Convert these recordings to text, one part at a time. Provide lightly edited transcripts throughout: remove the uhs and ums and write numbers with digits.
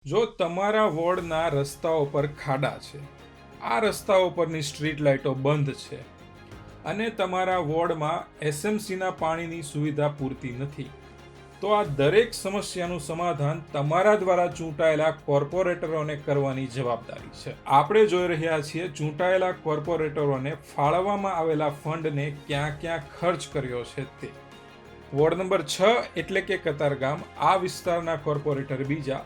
જો તમારા વોર્ડના રસ્તાઓ પર ખાડા છે, આ રસ્તાઓ પરની સ્ટ્રીટ લાઇટો બંધ છે અને તમારા વોર્ડમાં એસએમસીના પાણીની સુવિધા પૂરતી નથી, તો આ દરેક સમસ્યાનું સમાધાન તમારા દ્વારા ચૂંટાયેલા કોર્પોરેટરોને કરવાની જવાબદારી છે. આપણે જોઈ રહ્યા છીએ ચૂંટાયેલા કોર્પોરેટરોને ફાળવવામાં આવેલા ફંડને ક્યાં ક્યાં ખર્ચ કર્યો છે તે. વોર્ડ નંબર 6 એટલે કે કતારગામ, આ વિસ્તારના કોર્પોરેટર બીજા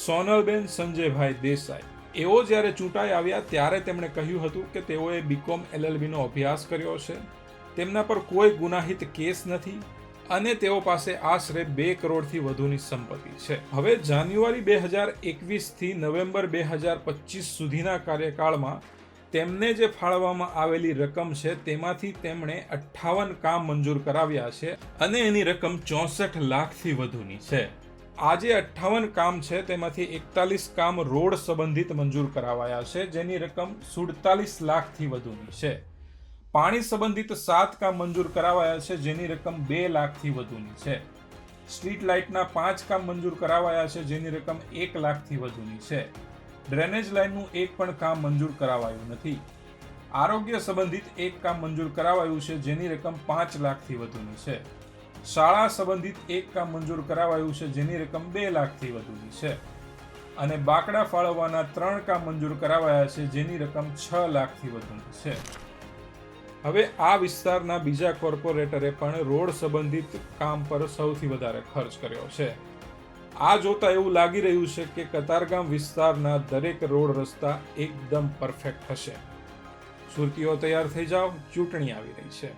સોનલબેન સંજયભાઈ દેસાઈ. એઓ જ્યારે ચૂંટાઈ આવ્યા ત્યારે તેમણે કહ્યું હતું કે તેઓએ બીકોમ LLBનો અભ્યાસ કર્યો છે, તેમના પર કોઈ ગુનાહિત કેસ નથી અને તેઓ પાસે આશરે 2 કરોડથી વધુની સંપત્તિ છે. હવે જાન્યુઆરી 2021થી નવેમ્બર 2025 સુધીના કાર્યકાળમાં તેમને જે ફાળવવામાં આવેલી રકમ છે તેમાંથી તેમણે 58 કામ મંજૂર કરાવ્યા છે અને એની રકમ 64 લાખથી વધુની છે. આ જે 58 કામ છે તેમાંથી 41 કામ રોડ સંબંધિત મંજૂર કરાવાયા છે, જેની રકમ 47 લાખથી વધુની છે. પાણી સંબંધિત 7 કામ મંજૂર કરાવાયા છે, જેની રકમ 2 લાખથી વધુની છે. સ્ટ્રીટ લાઇટના 5 કામ મંજૂર કરાવાયા છે, જેની રકમ 1 લાખથી વધુની છે. ડ્રેનેજ લાઇનનું એક પણ કામ મંજૂર કરાવાયું નથી. આરોગ્ય સંબંધિત 1 કામ મંજૂર કરાવાયું છે, જેની રકમ 5 લાખથી વધુની છે. શાળા સંબંધિત 1 કામ મંજૂર કરાવાયું છે, જેની રકમ 2 લાખથી વધુની છે. અને બાકડા ફાળવવાના 3 કામ મંજૂર કરાવાયા છે, જેની રકમ 6 લાખથી વધુની છે. હવે આ વિસ્તારના બીજા કોર્પોરેટરે પણ રોડ સંબંધિત કામ પર સૌથી વધારે ખર્ચ કર્યો છે. આ જોતા એવું લાગી રહ્યું છે કે કતારગામ વિસ્તારના દરેક રોડ રસ્તા એકદમ પરફેક્ટ હશે. સુરતીઓ તૈયાર થઈ જાઓ, ચૂંટણી આવી રહી છે.